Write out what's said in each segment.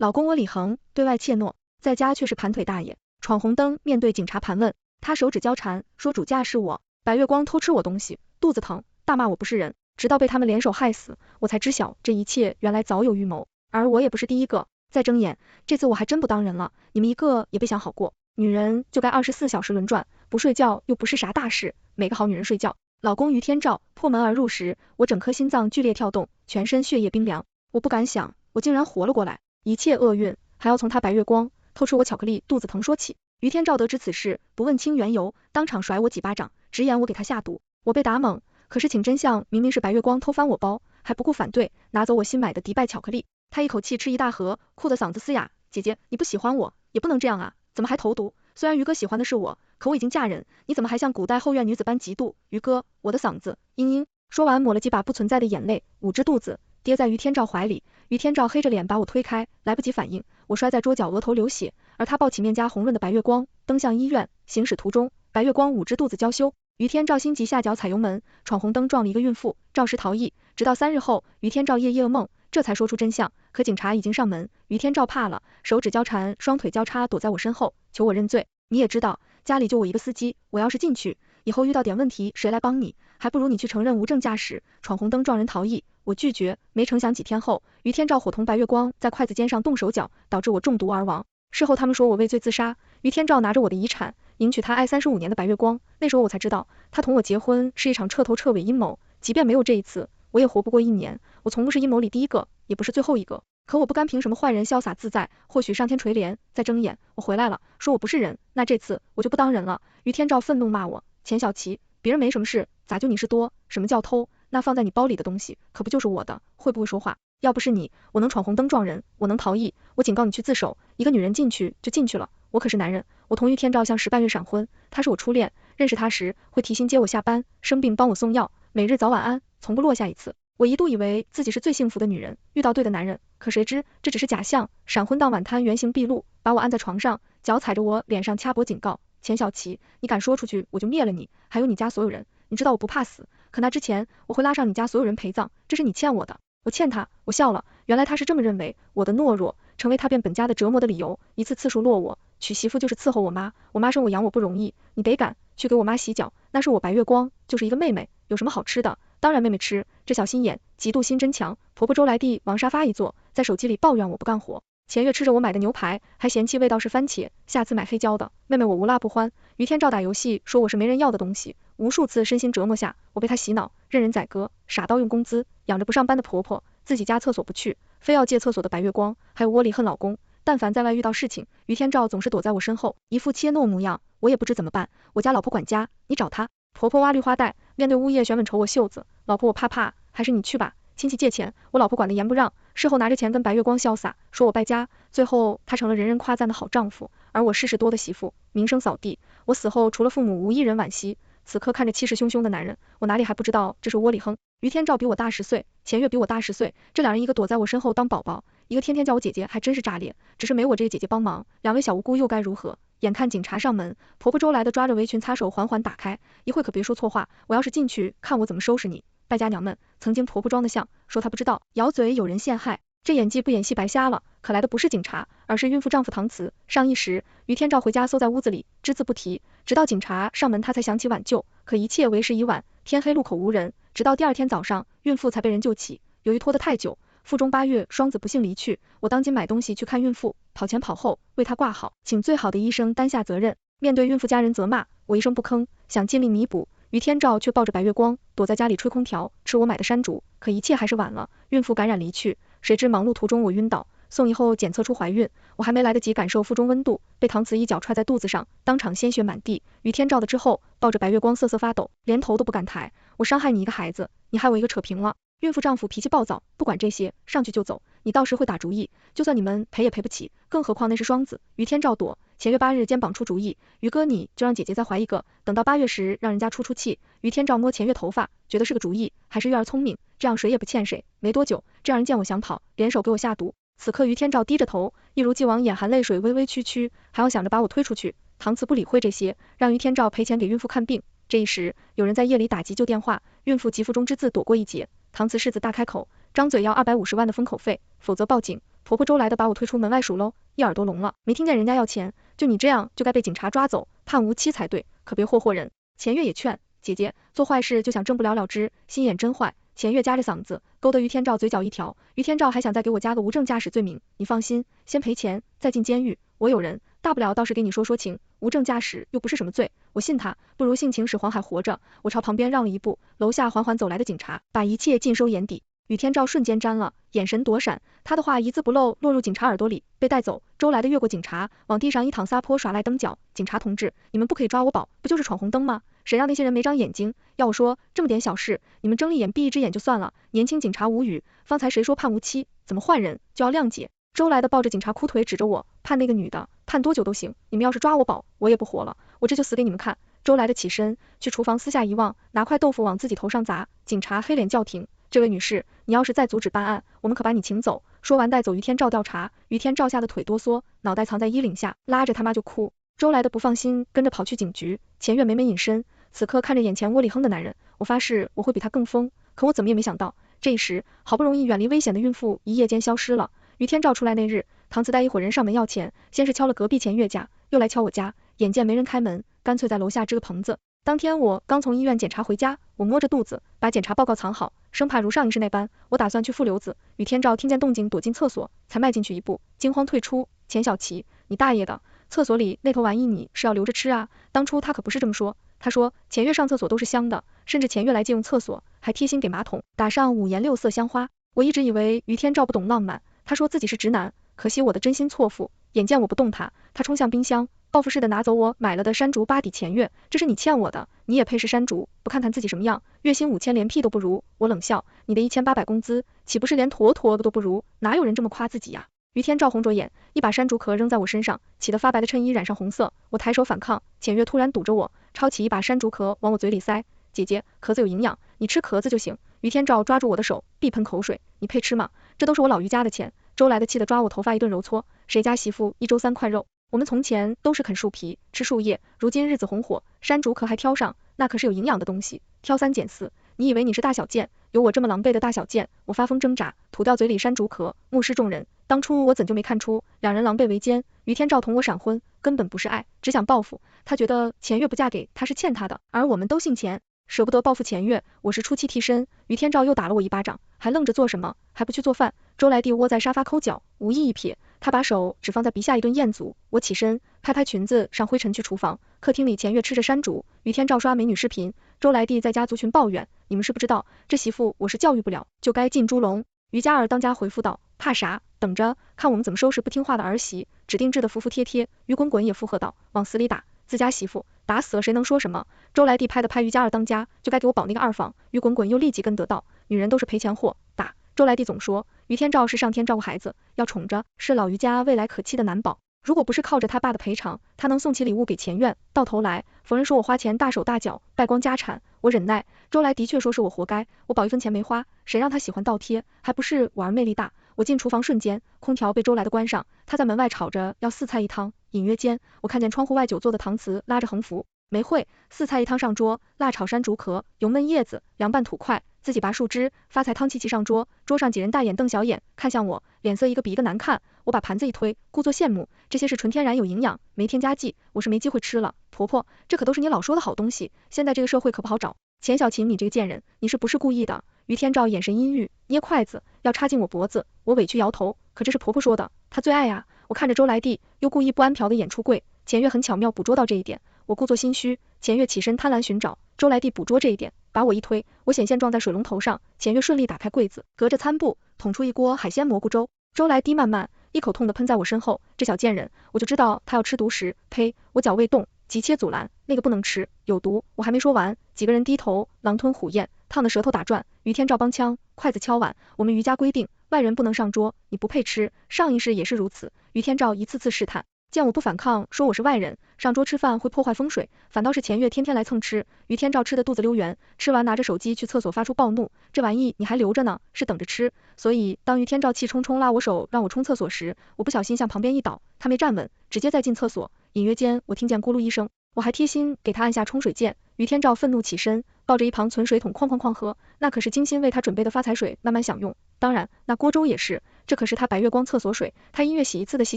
老公我李恒对外怯懦，在家却是盘腿大爷。闯红灯面对警察盘问，他手指交缠，说主驾是我，白月光偷吃我东西，肚子疼，大骂我不是人，直到被他们联手害死，我才知晓这一切原来早有预谋，而我也不是第一个。再睁眼，这次我还真不当人了，你们一个也别想好过。女人就该24小时轮转，不睡觉又不是啥大事，每个好女人睡觉。老公于天照破门而入时，我整颗心脏剧烈跳动，全身血液冰凉，我不敢想，我竟然活了过来。一切厄运还要从他白月光偷吃我巧克力肚子疼说起。于天照得知此事，不问清缘由，当场甩我几巴掌，直言我给他下毒。我被打懵，可是请真相明明是白月光偷翻我包，还不顾反对，拿走我新买的迪拜巧克力。他一口气吃一大盒，哭得嗓子嘶哑，姐姐你不喜欢我也不能这样啊，怎么还投毒？虽然于哥喜欢的是我，可我已经嫁人，你怎么还像古代后院女子般嫉妒？于哥，我的嗓子嘤嘤。说完抹了几把不存在的眼泪，捂着肚子跌在于天照怀里。于天照黑着脸把我推开，来不及反应，我摔在桌角，额头流血，而他抱起面颊红润的白月光，登向医院。行驶途中，白月光捂着肚子娇羞，于天照心急下脚踩油门，闯红灯撞了一个孕妇，肇事逃逸。直到3日后，于天照夜夜噩梦，这才说出真相。可警察已经上门，于天照怕了，手指交缠，双腿交叉躲在我身后，求我认罪。你也知道，家里就我一个司机，我要是进去，以后遇到点问题谁来帮你？还不如你去承认无证驾驶，闯红灯撞人逃逸。我拒绝，没成想几天后，于天照伙同白月光在筷子尖上动手脚，导致我中毒而亡。事后他们说我畏罪自杀，于天照拿着我的遗产迎娶他爱35年的白月光。那时候我才知道，他同我结婚是一场彻头彻尾阴谋，即便没有这一次，我也活不过1年。我从不是阴谋里第一个，也不是最后一个，可我不甘凭什么坏人潇洒自在，或许上天垂怜。再睁眼，我回来了，说我不是人，那这次我就不当人了。于天照愤怒骂我，钱小琪，别人没什么事，咋就你事多？什么叫偷？那放在你包里的东西可不就是我的？会不会说话？要不是你，我能闯红灯撞人，我能逃逸，我警告你去自首。一个女人进去就进去了，我可是男人。我同于天照像石半月闪婚，他是我初恋，认识他时会提心接我下班，生病帮我送药，每日早晚安，从不落下一次。我一度以为自己是最幸福的女人，遇到对的男人，可谁知这只是假象。闪婚当晚他原形毕露，把我按在床上，脚踩着我脸上掐脖警告，钱小琪，你敢说出去我就灭了你，还有你家所有人。你知道我不怕死，可那之前我会拉上你家所有人陪葬，这是你欠我的。我欠他，我笑了，原来他是这么认为，我的懦弱成为他变本家的折磨的理由，一次次数落我。娶媳妇就是伺候我妈，我妈生我养我不容易，你得敢去给我妈洗脚，那是我白月光，就是一个妹妹，有什么好吃的？当然妹妹吃，这小心眼，嫉妒心真强。婆婆周来地往沙发一坐，在手机里抱怨我不干活。前月吃着我买的牛排，还嫌弃味道是番茄，下次买黑椒的。妹妹我无辣不欢。于天照打游戏说我是没人要的东西，无数次身心折磨下，我被他洗脑，任人宰割，傻到用工资养着不上班的婆婆，自己家厕所不去，非要借厕所的白月光，还有窝里恨老公。但凡在外遇到事情，于天照总是躲在我身后，一副怯懦模样，我也不知怎么办。我家老婆管家，你找她。婆婆挖绿花带，面对物业旋吻瞅我袖子，老婆我怕，还是你去吧。亲戚借钱，我老婆管得严不让，事后拿着钱跟白月光潇洒，说我败家，最后他成了人人夸赞的好丈夫，而我事事多的媳妇，名声扫地。我死后除了父母无一人惋惜，此刻看着气势汹汹的男人，我哪里还不知道这是窝里横。于天照比我大10岁，钱月比我大10岁，这两人一个躲在我身后当宝宝，一个天天叫我姐姐，还真是炸裂。只是没我这个姐姐帮忙，两位小无辜又该如何？眼看警察上门，婆婆周来的抓着围裙擦手缓缓打开，一会可别说错话，我要是进去，看我怎么收拾你。败家娘们，曾经婆婆装的像，说她不知道，咬嘴有人陷害，这演技不演戏白瞎了。可来的不是警察，而是孕妇丈夫唐慈。上衣时，于天照回家搜在屋子里，只字不提，直到警察上门，他才想起挽救，可一切为时已晚，天黑路口无人，直到第2天早上，孕妇才被人救起。由于拖得太久，腹中8月，双子不幸离去，我当今买东西去看孕妇，跑前跑后为她挂好，请最好的医生担下责任。面对孕妇家人责骂，我一声不吭，想尽力弥补。于天照却抱着白月光，躲在家里吹空调，吃我买的山竹。可一切还是晚了，孕妇感染离去，谁知忙碌途中我晕倒，送医后检测出怀孕，我还没来得及感受腹中温度，被唐慈一脚踹在肚子上，当场鲜血满地。于天照的之后，抱着白月光瑟瑟发抖，连头都不敢抬。我伤害你一个孩子，你害我一个扯平了。孕妇丈夫脾气暴躁，不管这些，上去就走，你到时会打主意，就算你们赔也赔不起，更何况那是双子。于天照躲，前月8日肩膀出主意，于哥你就让姐姐再怀一个，等到8月时让人家出气。于天照摸前月头发，觉得是个主意，还是月儿聪明，这样谁也不欠谁。没多久，这样人见我想跑，联手给我下毒。此刻于天照低着头，一如既往眼含泪水，微微屈，还要想着把我推出去。唐慈不理会这些，让于天照赔钱给孕妇看病。这一时，有人在夜里打急救电话，孕妇急腹中之字躲过一劫。唐慈柿子大开口，张嘴要250万的封口费，否则报警。婆婆周来的把我推出门外数喽，一耳朵聋了，没听见人家要钱，就你这样就该被警察抓走，判无期才对，可别霍人。钱月也劝姐姐，做坏事就想挣不了了之，心眼真坏。钱月夹着嗓子，勾得于天照嘴角一条。于天照还想再给我加个无证驾驶罪名，你放心，先赔钱，再进监狱，我有人，大不了倒是给你说说情，无证驾驶又不是什么罪，我信他，不如性情使黄海活着。我朝旁边让了一步，楼下缓缓走来的警察，把一切尽收眼底。于天照瞬间沾了，眼神躲闪，他的话一字不漏落入警察耳朵里，被带走。周来的越过警察，往地上一躺撒泼耍赖蹬脚。警察同志，你们不可以抓我宝，不就是闯红灯吗？谁让那些人没长眼睛？要我说，这么点小事，你们睁一眼闭一只眼就算了。年轻警察无语，方才谁说判无期？怎么换人就要谅解？周来的抱着警察裤腿指着我，判那个女的，判多久都行。你们要是抓我宝，我也不活了，我这就死给你们看。周来的起身去厨房，私下一望，拿块豆腐往自己头上砸。警察黑脸叫停。这位女士，你要是再阻止办案，我们可把你请走。说完带走于天照调查。于天照吓得腿哆嗦，脑袋藏在衣领下，拉着他妈就哭。周来的不放心，跟着跑去警局。钱月每每隐身，此刻看着眼前窝里哼的男人，我发誓我会比他更疯。可我怎么也没想到，这时好不容易远离危险的孕妇一夜间消失了。于天照出来那日，唐慈带一伙人上门要钱，先是敲了隔壁钱月家，又来敲我家，眼见没人开门，干脆在楼下支个棚子。当天我刚从医院检查回家，我摸着肚子，把检查报告藏好，生怕如上一世那般，我打算去复瘤子。于天照听见动静躲进厕所，才迈进去一步，惊慌退出。钱小琪，你大爷的，厕所里那头玩意你是要留着吃啊？当初他可不是这么说，他说钱月上厕所都是香的，甚至钱月来借用厕所，还贴心给马桶打上五颜六色香花。我一直以为于天照不懂浪漫，他说自己是直男，可惜我的真心错付。眼见我不动他冲向冰箱，报复似的拿走我买了的山竹巴底钱月，这是你欠我的，你也配是山竹？不看看自己什么样，月薪5000连屁都不如。我冷笑，你的1800工资岂不是连坨坨都不如？哪有人这么夸自己呀？于天照红着眼，一把山竹壳扔在我身上，起得发白的衬衣染上红色。我抬手反抗，浅月突然堵着我，抄起一把山竹壳往我嘴里塞。姐姐，壳子有营养，你吃壳子就行。于天照抓住我的手，必喷口水，你配吃吗？这都是我老于家的钱。周来的气得抓我头发一顿揉搓，谁家媳妇一周3块肉？我们从前都是啃树皮吃树叶，如今日子红火，山竹壳还挑上，那可是有营养的东西，挑3拣4。你以为你是大小健？有我这么狼狈的大小健？我发疯挣扎，吐掉嘴里山竹壳，目视众人。当初我怎就没看出两人狼狈为奸？于天照同我闪婚，根本不是爱，只想报复。他觉得钱月不嫁给他是欠他的，而我们都姓钱，舍不得报复钱月。我是出气替身，于天照又打了我一巴掌，还愣着做什么？还不去做饭？周来娣窝在沙发抠脚，无意一瞥，他把手只放在鼻下一顿彦祖。我起身拍拍裙子上灰尘去厨房。客厅里钱月吃着山竹，于天照刷美女视频，周来娣在家族群抱怨，你们是不知道，这媳妇我是教育不了，就该进猪笼。于嘉儿当家回复道，怕啥？等着看我们怎么收拾不听话的儿媳，指定制的服服帖帖。于滚滚也附和道，往死里打，自家媳妇打死了谁能说什么？周来娣拍的拍于嘉儿当家，就该给我保那个2房。于滚滚又立即跟得道，女人都是赔钱货，打。周来娣总说于天照是上天照顾孩子，要宠着，是老于家未来可期的男宝。如果不是靠着他爸的赔偿，他能送起礼物给钱院，到头来逢人说我花钱大手大脚，败光家产，我忍耐。周来的确说是我活该，我保1分钱没花，谁让他喜欢倒贴，还不是我儿魅力大。我进厨房瞬间，空调被周来的关上，他在门外吵着要4菜1汤。隐约间，我看见窗户外久坐的唐慈拉着横幅，没会，4菜1汤上桌，辣炒山竹壳，油焖叶子，凉拌土块，自己拔树枝，发财汤齐齐上桌。桌上几人大眼瞪小眼，看向我，脸色一个比一个难看。我把盘子一推，故作羡慕，这些是纯天然有营养，没添加剂，我是没机会吃了。婆婆，这可都是你老说的好东西，现在这个社会可不好找。钱小琴，你这个贱人，你是不是故意的？于天照眼神阴郁，捏筷子要插进我脖子，我委屈摇头，可这是婆婆说的，她最爱呀。我看着周来娣，又故意不安瓢的演出柜，钱月很巧妙捕捉到这一点，我故作心虚，钱月起身贪婪寻找，周来娣捕捉这一点，把我一推，我显现撞在水龙头上，钱月顺利打开柜子，隔着餐布捅出一锅海鲜蘑菇粥。周来娣慢慢一口痛的喷在我身后，这小贱人，我就知道她要吃独食，呸！我脚未动，急切阻拦，那个不能吃，有毒。我还没说完，几个人低头狼吞虎咽，烫的舌头打转。于天照帮腔，筷子敲碗，我们于家规定，外人不能上桌，你不配吃，上一世也是如此。于天照一次次试探，见我不反抗，说我是外人，上桌吃饭会破坏风水，反倒是钱月天天来蹭吃。于天照吃的肚子溜圆，吃完拿着手机去厕所发出暴怒，这玩意你还留着呢，是等着吃。所以当于天照气冲冲拉我手让我冲厕所时，我不小心向旁边一倒，他没站稳，直接再进厕所。隐约间我听见咕噜一声，我还贴心给他按下冲水键。于天照愤怒起身，抱着一旁存水桶哐哐哐喝，那可是精心为他准备的发财水，慢慢享用。当然那锅粥也是，这可是他白月光厕所水，他1月洗一次的洗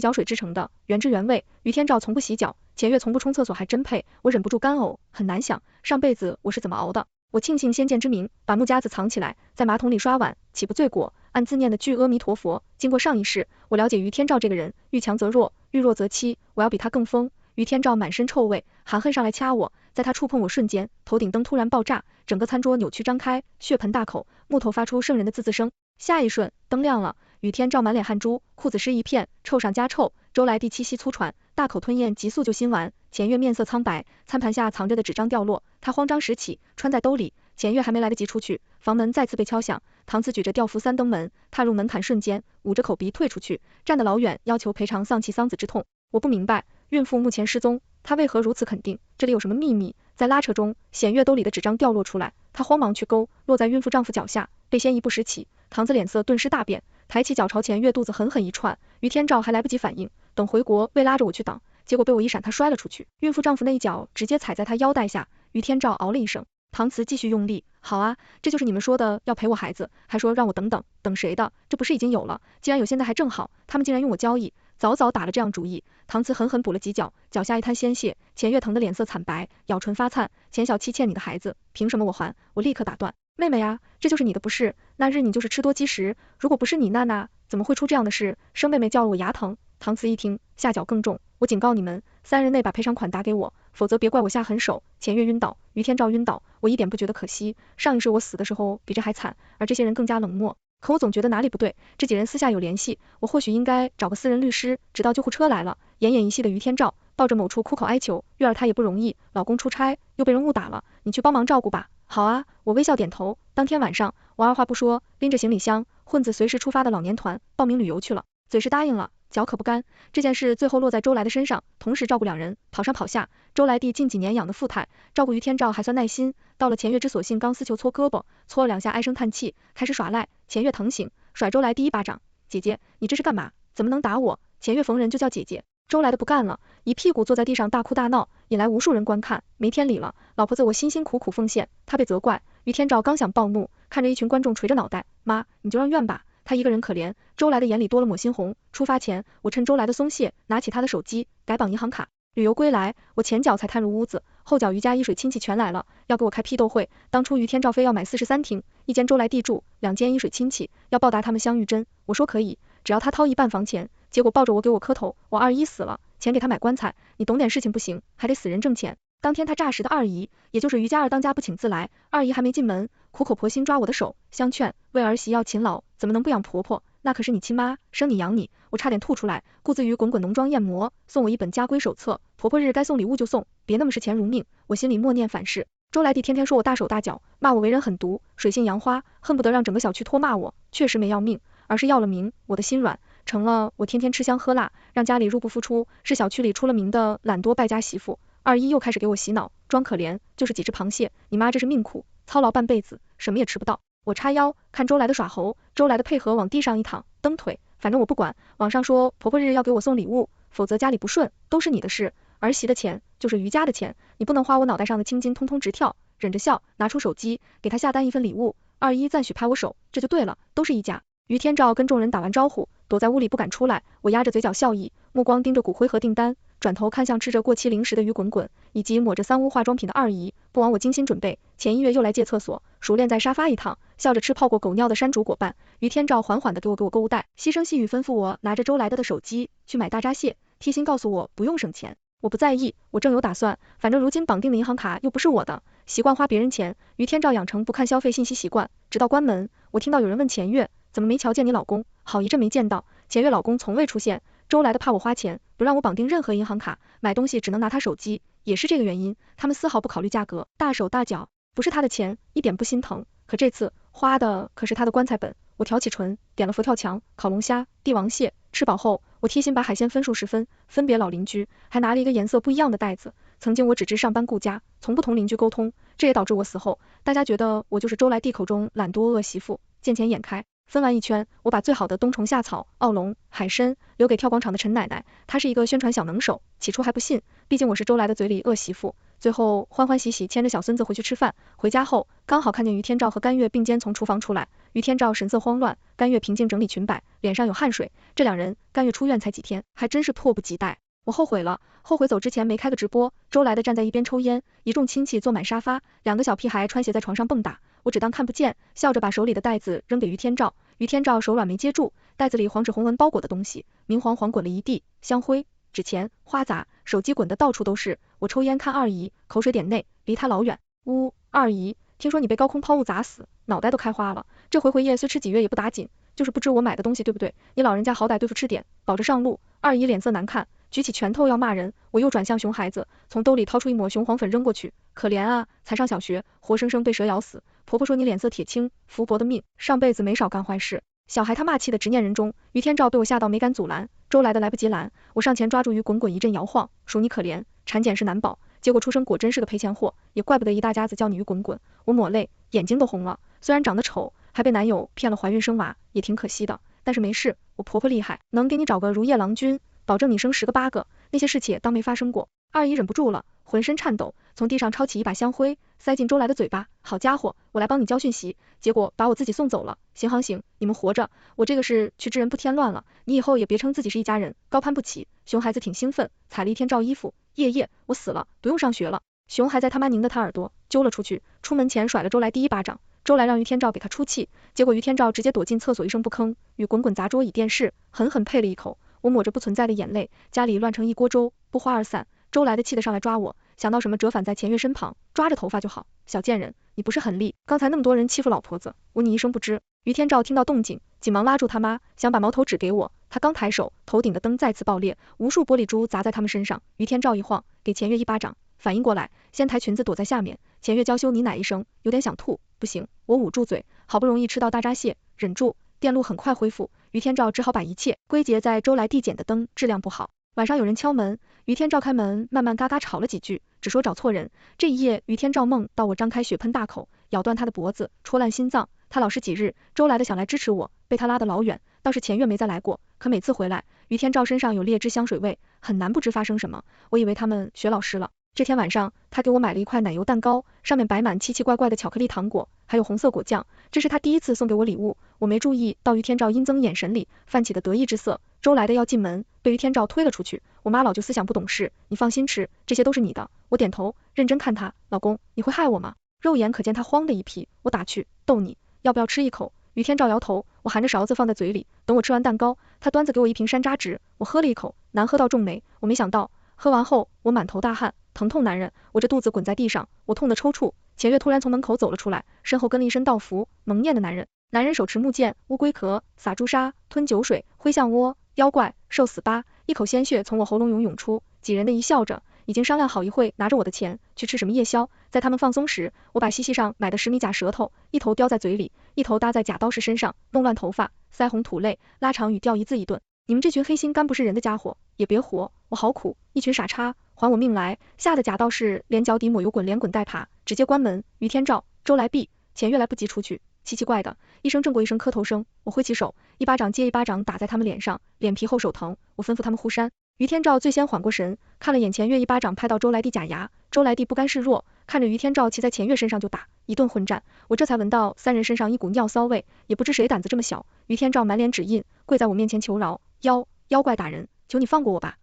脚水制成的，原汁原味。于天照从不洗脚，前月从不冲厕所还真配，我忍不住干呕，很难想上辈子我是怎么熬的。我庆幸先见之明，把木夹子藏起来，在马桶里刷碗，岂不罪过？暗自念的具阿弥陀佛。经过上一世，我了解于天照这个人，遇强则弱，遇弱则欺，我要比他更疯。于天照满身臭味，含恨上来掐我，在他触碰我瞬间，头顶灯突然爆炸，整个餐桌扭曲张开，血盆大口，木头发出瘆人的滋滋声。下一瞬，灯亮了，于天照满脸汗珠，裤子湿一片，臭上加臭。周来第七息粗喘，大口吞咽急速就心丸。钱月面色苍白，餐盘下藏着的纸张掉落，他慌张拾起，揣在兜里。钱月还没来得及出去，房门再次被敲响。唐子举着吊扶3登门，踏入门槛瞬间，捂着口鼻退出去，站得老远，要求赔偿丧妻丧子之痛。我不明白，孕妇目前失踪，他为何如此肯定？这里有什么秘密？在拉扯中，显月兜里的纸张掉落出来，他慌忙去勾，落在孕妇丈夫脚下，被先一步拾起。唐子脸色顿时大变，抬起脚朝前月肚子狠狠一串。于天照还来不及反应，等回国为拉着我去挡，结果被我一闪，他摔了出去。孕妇丈夫那一脚直接踩在他腰带下，于天照嗷了一声。唐慈继续用力，好啊，这就是你们说的要陪我孩子，还说让我等等，等谁的？这不是已经有了？既然有现在还正好，他们竟然用我交易，早早打了这样主意。唐慈狠狠补了几脚，脚下一滩鲜血，钱月疼得脸色惨白，咬唇发灿。钱小七欠你的孩子，凭什么我还？我立刻打断，妹妹啊，这就是你的不是，那日你就是吃多积食，如果不是你娜怎么会出这样的事？生妹妹叫了我牙疼。唐慈一听，下脚更重，我警告你们，3日内把赔偿款打给我，否则别怪我下狠手。钱月晕倒，于天照晕倒，我一点不觉得可惜，上一世我死的时候比这还惨，而这些人更加冷漠。可我总觉得哪里不对，这几人私下有联系，我或许应该找个私人律师。直到救护车来了，奄奄一息的于天照抱着某处哭口哀求，月儿她也不容易，老公出差又被人误打了，你去帮忙照顾吧。好啊，我微笑点头。当天晚上，我二话不说，拎着行李箱，混子随时出发的老年团报名旅游去了，嘴是答应了，脚可不甘。这件事最后落在周来的身上，同时照顾2人，跑上跑下。周来弟近几年养的富态，照顾于天照还算耐心。到了钱月之所幸刚丝球搓胳膊，搓了2下唉声叹气，开始耍赖。钱月疼醒，甩周来第一巴掌，姐姐，你这是干嘛？怎么能打我？钱月逢人就叫姐姐。周来的不干了，一屁股坐在地上大哭大闹，引来无数人观看。没天理了，老婆子我辛辛苦苦奉献，他被责怪。于天照刚想暴怒，看着一群观众垂着脑袋，妈，你就让怨吧，他一个人可怜。周来的眼里多了抹猩红。出发前，我趁周来的松懈，拿起他的手机，改绑银行卡。旅游归来，我前脚才探入屋子，后脚于家一水亲戚全来了，要给我开批斗会。当初于天照非要买43厅，一间周来地住，2间一水亲戚，要报答他们相遇真，我说可以，只要他掏1半房钱。结果抱着我给我磕头，我二姨死了，钱给他买棺材，你懂点事情不行，还得死人挣钱。当天他诈尸的二姨，也就是于家二当家不请自来，二姨还没进门，苦口婆心抓我的手，相劝为儿媳要勤劳，怎么能不养婆婆？那可是你亲妈，生你养你，我差点吐出来。顾自于滚滚浓妆艳抹，送我一本家规手册，婆婆日该送礼物就送，别那么视钱如命。我心里默念反噬。周来弟天天说我大手大脚，骂我为人很毒，水性杨花，恨不得让整个小区唾骂我，确实没要命，而是要了命。我的心软，成了我天天吃香喝辣，让家里入不敷出，是小区里出了名的懒惰败家媳妇。二姨又开始给我洗脑，装可怜，就是几只螃蟹，你妈这是命苦，操劳半辈子，什么也吃不到。我叉腰，看周来的耍猴，周来的配合往地上一躺，蹬腿，反正我不管。网上说婆婆日要给我送礼物，否则家里不顺，都是你的事。儿媳的钱就是于家的钱，你不能花我脑袋上的青筋通通直跳。忍着笑，拿出手机，给他下单一份礼物。二姨赞许拍我手，这就对了，都是一家。于天照跟众人打完招呼，躲在屋里不敢出来，我压着嘴角笑意，目光盯着骨灰盒订单，转头看向吃着过期零食的于滚滚，以及抹着3屋化妆品的二姨，不枉我精心准备，前1月又来借厕所，熟练在沙发一躺，笑着吃泡过狗尿的山竹果瓣。于天照缓缓地给我购物袋，细声细语吩咐我拿着周来的手机去买大闸蟹，贴心告诉我不用省钱。我不在意，我正有打算，反正如今绑定的银行卡又不是我的，习惯花别人钱。于天照养成不看消费信息习惯，直到关门，我听到有人问钱月，怎么没瞧见你老公？好一阵没见到，钱月老公从未出现。周来的怕我花钱，不让我绑定任何银行卡，买东西只能拿他手机，也是这个原因，他们丝毫不考虑价格，大手大脚，不是他的钱，一点不心疼。可这次花的可是他的棺材本。我挑起唇，点了佛跳墙、烤龙虾、帝王蟹，吃饱后，我贴心把海鲜分数10分，分别老邻居，还拿了一个颜色不一样的袋子。曾经我只知上班顾家，从不同邻居沟通，这也导致我死后，大家觉得我就是周来弟口中懒惰恶媳妇。见钱眼开，分完一圈，我把最好的冬虫夏草、奥龙、海参留给跳广场的陈奶奶，她是一个宣传小能手，起初还不信，毕竟我是周来的嘴里恶媳妇。最后欢欢喜喜牵着小孙子回去吃饭，回家后刚好看见于天照和甘月并肩从厨房出来，于天照神色慌乱，甘月平静整理裙摆，脸上有汗水。这两人，甘月出院才几天，还真是迫不及待。我后悔了，后悔走之前没开个直播。周来的站在一边抽烟，一众亲戚坐满沙发，两个小屁孩穿鞋在床上蹦跶，我只当看不见，笑着把手里的袋子扔给于天照。于天照手软没接住，袋子里黄纸红纹包裹的东西，明晃晃滚了一地，香灰、纸钱、花杂，手机滚得到处都是。我抽烟看二姨，口水点内，离她老远。呜，二姨，听说你被高空抛物砸死，脑袋都开花了，这回夜虽吃几月也不打紧，就是不知我买的东西对不对？你老人家好歹对付吃点，保着上路。二姨脸色难看，举起拳头要骂人，我又转向熊孩子，从兜里掏出一抹雄黄粉扔过去。可怜啊，才上小学，活生生被蛇咬死。婆婆说你脸色铁青，福薄的命，上辈子没少干坏事。小孩他骂气的直念人中，于天照被我吓到没敢阻拦，周来的来不及拦，我上前抓住于滚滚一阵摇晃，数你可怜，产检是难保，结果出生果真是个赔钱货，也怪不得一大家子叫你于滚滚。我抹泪，眼睛都红了，虽然长得丑，还被男友骗了怀孕生娃，也挺可惜的，但是没事，我婆婆厉害，能给你找个如夜郎君，保证你生10个8个，那些事情也当没发生过。二姨忍不住了，浑身颤抖，从地上抄起一把香灰，塞进周来的嘴巴。好家伙，我来帮你交讯息，结果把我自己送走了。行行，你们活着，我这个是去治人不添乱了。你以后也别称自己是一家人，高攀不起。熊孩子挺兴奋，踩了一天照衣服，夜，我死了，不用上学了。熊还在他妈拧的他耳朵，揪了出去，出门前甩了周来第一巴掌。周来让于天照给他出气，结果于天照直接躲进厕所一声不吭，与滚滚砸桌椅电视，狠狠配了一口。我抹着不存在的眼泪，家里乱成一锅粥，不欢而散。周来的气得上来抓我，想到什么折返在钱月身旁，抓着头发就好。小贱人，你不是很厉，刚才那么多人欺负老婆子，我你一声不知。于天照听到动静，紧忙拉住他妈，想把矛头指给我。他刚抬手，头顶的灯再次爆裂，无数玻璃珠砸在他们身上。于天照一晃，给钱月一巴掌，反应过来，先抬裙子躲在下面。钱月娇羞呢奶一声，有点想吐，不行，我捂住嘴，好不容易吃到大闸蟹，忍住。电路很快恢复，于天照只好把一切归结在周来递减的灯质量不好。晚上有人敲门，于天照开门，慢慢嘎嘎吵了几句，只说找错人。这一夜，于天照梦到我张开血喷大口，咬断他的脖子，戳烂心脏。他老实几日，周来的想来支持我，被他拉得老远，倒是前月没再来过，可每次回来，于天照身上有劣质香水味，很难不知发生什么。我以为他们学老师了。这天晚上，他给我买了一块奶油蛋糕，上面摆满奇奇怪怪的巧克力糖果，还有红色果酱，这是他第一次送给我礼物。我没注意到于天照阴增眼神里泛起的得意之色。周来的要进门，被于天照推了出去。我妈老就思想不懂事，你放心吃，这些都是你的。我点头，认真看他，老公，你会害我吗？肉眼可见他慌的一批，我打趣，逗你，要不要吃一口？于天照摇头，我含着勺子放在嘴里，等我吃完蛋糕，他端子给我一瓶山楂汁，我喝了一口，难喝到重眉。我没想到，喝完后我满头大汗，疼痛难忍，我这肚子滚在地上，我痛得抽搐。钱月突然从门口走了出来，身后跟了一身道服蒙面的男人。男人手持木剑、乌龟壳，撒朱砂，吞酒水，挥象窝，妖怪，受死吧！一口鲜血从我喉咙涌出，几人的一笑着，已经商量好一会拿着我的钱去吃什么夜宵。在他们放松时，我把西西上买的10米假舌头，一头叼在嘴里，一头搭在假刀士身上，弄乱头发，腮红吐泪，拉长语调一字一顿。你们这群黑心肝不是人的家伙，也别活，我好苦，一群傻叉，还我命来！吓得假道士连脚底抹油滚，连滚带爬，直接关门。于天照、周来碧、钱月来不及出去，奇奇怪的一声正过一声磕头声，我挥起手，一巴掌接一巴掌打在他们脸上，脸皮厚手疼，我吩咐他们护山。于天照最先缓过神，看了眼钱月，一巴掌拍到周来弟假牙，周来弟不甘示弱，看着于天照骑在钱月身上就打，一顿混战，我这才闻到3人身上一股尿骚味，也不知谁胆子这么小。于天照满脸指印，跪在我面前求饶，妖怪大人，求你放过我吧，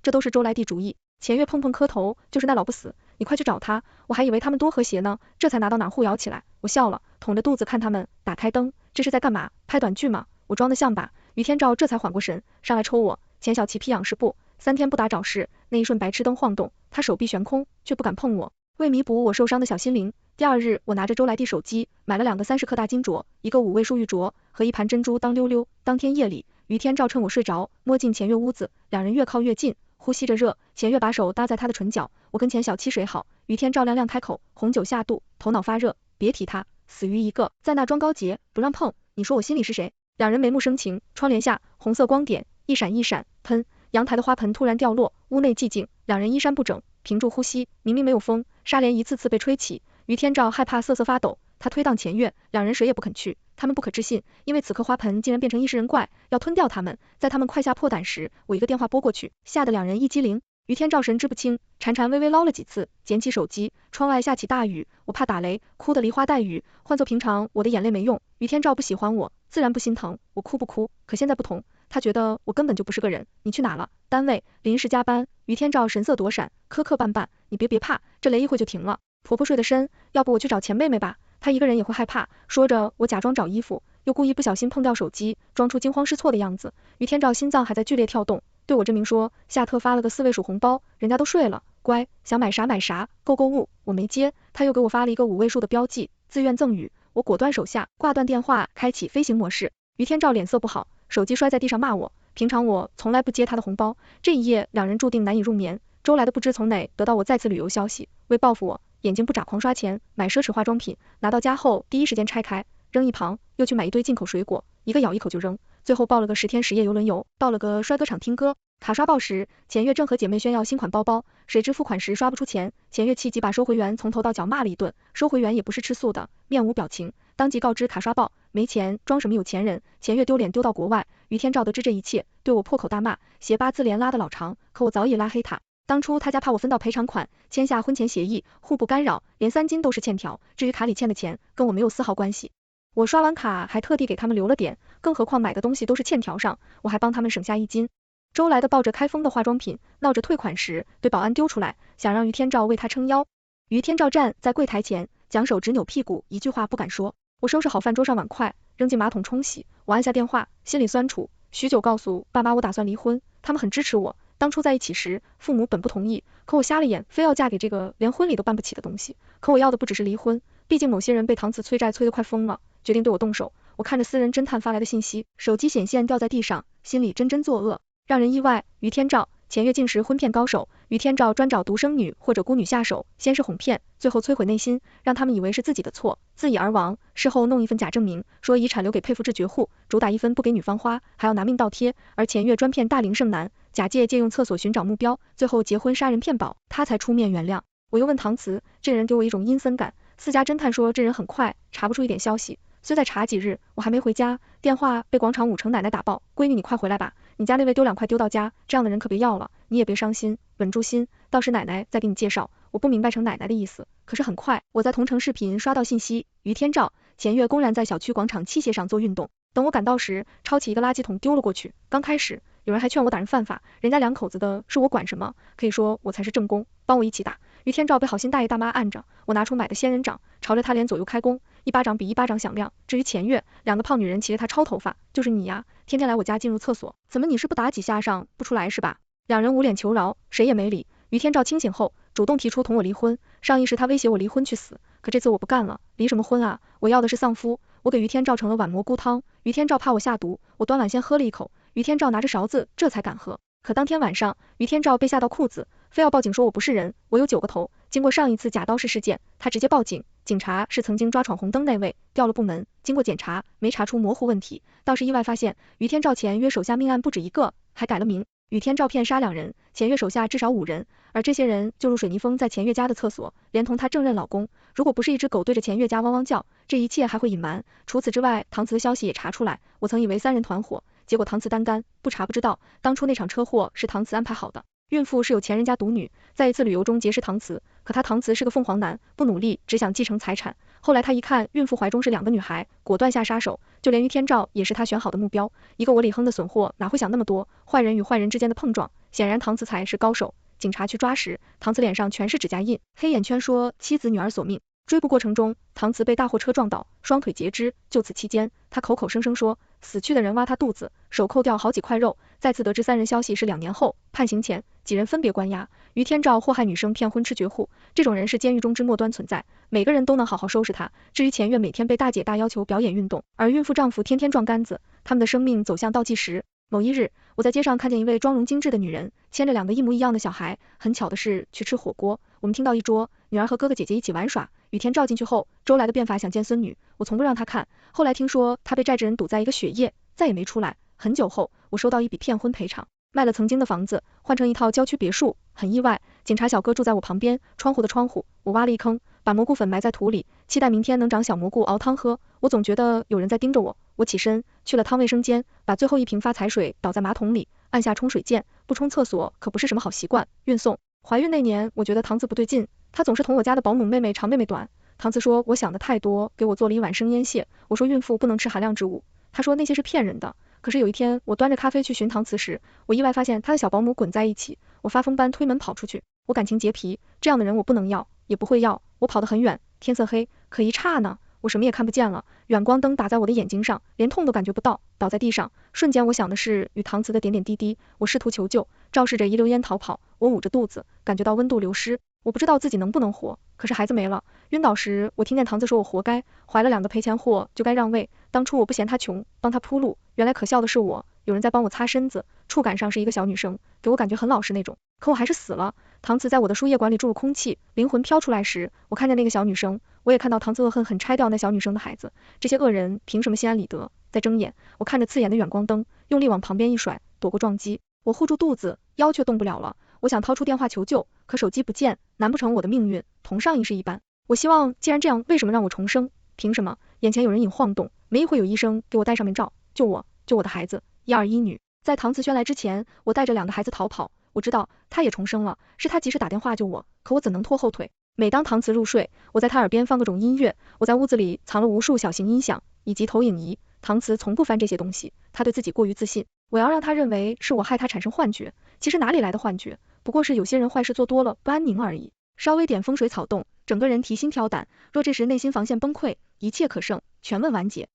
这都是周来弟主意。钱月碰碰磕头，就是那老不死，你快去找他，我还以为他们多和谐呢，这才拿到哪互摇起来。我笑了，捅着肚子看他们，打开灯，这是在干嘛？拍短剧吗？我装的像吧？于天照这才缓过神，上来抽我，钱小琪批仰视不，3天不打找事，那一瞬白痴灯晃动，他手臂悬空，却不敢碰我。为弥补我受伤的小心灵，第2日我拿着周来弟手机，买了2个30克大金镯，一个5味树玉镯和一盘珍珠当溜溜。当天夜里，于天照趁我睡着，摸进钱月屋子，两人越靠越近，呼吸着热，钱月把手搭在他的唇角，我跟钱小七水好。于天照亮亮开口，红酒下肚，头脑发热，别提他，死鱼一个，在那装高洁，不让碰，你说我心里是谁？两人眉目生情，窗帘下红色光点一闪一闪，喷，阳台的花盆突然掉落，屋内寂静，两人衣衫不整，屏住呼吸，明明没有风，纱帘一次次被吹起，于天照害怕瑟瑟发抖，他推荡钱月，两人谁也不肯去，他们不可置信，因为此刻花盆竟然变成异世人怪，要吞掉他们。在他们快吓破胆时，我一个电话拨过去，吓得两人一激灵。于天照神志不清，颤颤巍巍捞了几次，捡起手机，窗外下起大雨，我怕打雷，哭得梨花带雨。换作平常，我的眼泪没用，于天照不喜欢我，自然不心疼，我哭不哭？可现在不同，他觉得我根本就不是个人。你去哪了？单位，临时加班。于天照神色躲闪，磕磕绊绊，你别怕，这雷一会就停了。婆婆睡得深，要不我去找钱妹妹吧，她一个人也会害怕。说着，我假装找衣服，又故意不小心碰掉手机，装出惊慌失措的样子。于天照心脏还在剧烈跳动，对我证明说，夏特发了个4位数红包，人家都睡了，乖，想买啥买啥，购物。我没接，他又给我发了一个5位数的标记，自愿赠与。我果断手下，挂断电话，开启飞行模式。于天照脸色不好，手机摔在地上骂我。平常我从来不接他的红包，这一夜两人注定难以入眠。周来的不知从哪得到我再次旅游消息，为报复我，眼睛不眨狂刷钱，买奢侈化妆品，拿到家后第一时间拆开，扔一旁，又去买一堆进口水果，一个咬一口就扔，最后报了个10天10夜游轮游，报了个摔歌场听歌。卡刷爆时，前月正和姐妹炫耀新款包包，谁知付款时刷不出钱，前月气急把收回员从头到脚骂了一顿，收回员也不是吃素的，面无表情，当即告知卡刷爆，没钱，装什么有钱人，前月丢脸丢到国外。于天照得知这一切，对我破口大骂，写8字连拉的老长，可我早已拉黑他。当初他家怕我分到赔偿款，签下婚前协议，互不干扰，连3金都是欠条，至于卡里欠的钱，跟我没有丝毫关系。我刷完卡还特地给他们留了点，更何况买的东西都是欠条上，我还帮他们省下1金。周来的抱着开封的化妆品，闹着退款时，对保安丢出来，想让于天照为他撑腰。于天照站在柜台前，蒋手指扭屁股，一句话不敢说。我收拾好饭桌上碗筷，扔进马桶冲洗。我按下电话，心里酸楚，许久告诉爸妈我打算离婚，他们很支持我。当初在一起时，父母本不同意，可我瞎了眼，非要嫁给这个连婚礼都办不起的东西。可我要的不只是离婚，毕竟某些人被唐慈催债催得快疯了，决定对我动手。我看着私人侦探发来的信息，手机显现掉在地上，心里真作恶。让人意外，于天照，前月竟是婚骗高手。于天照专找独生女或者孤女下手，先是哄骗，最后摧毁内心，让他们以为是自己的错，自缢而亡。事后弄一份假证明，说遗产留给配夫之绝户，主打1分不给女方花，还要拿命倒贴。而前月专骗大龄剩男，假借用厕所寻找目标，最后结婚杀人骗保，他才出面原谅。我又问唐慈，这人给我一种阴森感。4家侦探说这人很快，查不出一点消息。虽再查几日，我还没回家，电话被广场5城奶奶打爆，闺女你快回来吧，你家那位丢2块丢到家，这样的人可别要了，你也别伤心，稳住心，到时奶奶再给你介绍。我不明白成奶奶的意思，可是很快我在同城视频刷到信息，于天照，前月公然在小区广场器械上做运动，等我赶到时，抄起一个垃圾桶丢了过去。刚开始有人还劝我打人犯法，人家2口子的事我管什么，可以说我才是正宫，帮我一起打。于天照被好心大爷大妈按着，我拿出买的仙人掌，朝着他脸左右开弓，一巴掌比一巴掌响亮。至于前月，2个胖女人骑着他抄头发，就是你呀，天天来我家进入厕所，怎么你是不打几下上不出来是吧？2人捂脸求饶，谁也没理。于天照清醒后，主动提出同我离婚，上一时他威胁我离婚去死，可这次我不干了，离什么婚啊，我要的是丧夫。我给于天照盛了碗蘑菇汤，于天照怕我下毒，我端碗先喝了一口，于天照拿着勺子这才敢喝。可当天晚上，于天照被吓到裤子，非要报警说我不是人，我有9个头。经过上一次假刀式事件，他直接报警，警察是曾经抓闯红灯那位，调了部门，经过检查没查出模糊问题，倒是意外发现于天照前约手下命案不止1个，还改了名。于天照骗杀2人，前月手下至少5人，而这些人就入水泥封在前月家的厕所，连同她正任老公。如果不是一只狗对着前月家汪汪叫，这一切还会隐瞒。除此之外，唐慈的消息也查出来，我曾以为3人团伙，结果唐慈单干，不查不知道，当初那场车祸是唐慈安排好的。孕妇是有钱人家独女，在一次旅游中结识唐慈，可他唐慈是个凤凰男，不努力，只想继承财产。后来他一看孕妇怀中是2个女孩，果断下杀手，就连于天照也是他选好的目标。一个我李亨的损货哪会想那么多，坏人与坏人之间的碰撞，显然唐慈才是高手。警察去抓时，唐慈脸上全是指甲印，黑眼圈说妻子女儿索命。追捕过程中，唐慈被大货车撞倒，双腿截肢。就此期间，他口口声声说死去的人挖他肚子，手扣掉好几块肉。再次得知3人消息是2年后，判刑前，几人分别关押。于天照祸害女生骗婚吃绝户，这种人是监狱中之末端存在，每个人都能好好收拾他。至于前月每天被大姐大要求表演运动，而孕妇丈夫天天撞杆子，他们的生命走向倒计时。某一日，我在街上看见一位妆容精致的女人，牵着2个一模一样的小孩，很巧的是去吃火锅。我们听到一桌，女儿和哥哥姐姐一起玩耍。雨天照进去后，周来的变法想见孙女，我从不让她看。后来听说她被债主人堵在一个雪夜，再也没出来。很久后，我收到一笔骗婚赔偿，卖了曾经的房子，换成一套郊区别墅。很意外，警察小哥住在我旁边，窗户的窗户，我挖了一坑，把蘑菇粉埋在土里，期待明天能长小蘑菇熬汤喝。我总觉得有人在盯着我。我起身去了趟卫生间，把最后一瓶发财水倒在马桶里，按下冲水键。不冲厕所可不是什么好习惯。运送。怀孕那年，我觉得唐子不对劲，她总是捅我家的保姆妹妹长妹妹短。唐子说我想的太多，给我做了一碗生腌蟹。我说孕妇不能吃含量植物，她说那些是骗人的。可是有一天，我端着咖啡去寻唐慈时，我意外发现她的小保姆滚在一起，我发疯般推门跑出去。我感情洁癖，这样的人我不能要，也不会要。我跑得很远，天色黑，可一刹那，我什么也看不见了，远光灯打在我的眼睛上，连痛都感觉不到，倒在地上。瞬间我想的是与唐慈的点点滴滴，我试图求救，照试着遗留烟逃跑。我捂着肚子，感觉到温度流失，我不知道自己能不能活，可是孩子没了。晕倒时，我听见唐子说我活该，怀了2个赔钱货就该让位。当初我不嫌他穷，帮他铺路，原来可笑的是我，有人在帮我擦身子，触感上是一个小女生，给我感觉很老实那种，可我还是死了。唐慈在我的输液管里注入空气，灵魂飘出来时，我看见那个小女生，我也看到唐慈恶狠狠拆掉那小女生的孩子。这些恶人凭什么心安理得？在睁眼，我看着刺眼的远光灯，用力往旁边一甩，躲过撞击。我护住肚子，腰却动不了了。我想掏出电话求救，可手机不见，难不成我的命运同上一世一般？我希望，既然这样，为什么让我重生？凭什么？眼前有人影晃动，没一会有医生给我戴上面罩，救我，救我的孩子。一儿一女。在唐慈轩来之前，我带着2个孩子逃跑。我知道他也重生了，是他及时打电话救我，可我怎能拖后腿？每当唐慈入睡，我在他耳边放各种音乐，我在屋子里藏了无数小型音响以及投影仪。唐慈从不翻这些东西，他对自己过于自信，我要让他认为是我害他产生幻觉，其实哪里来的幻觉？不过是有些人坏事做多了不安宁而已。稍微点风水草动，整个人提心吊胆，若这时内心防线崩溃，一切可胜，全问完结。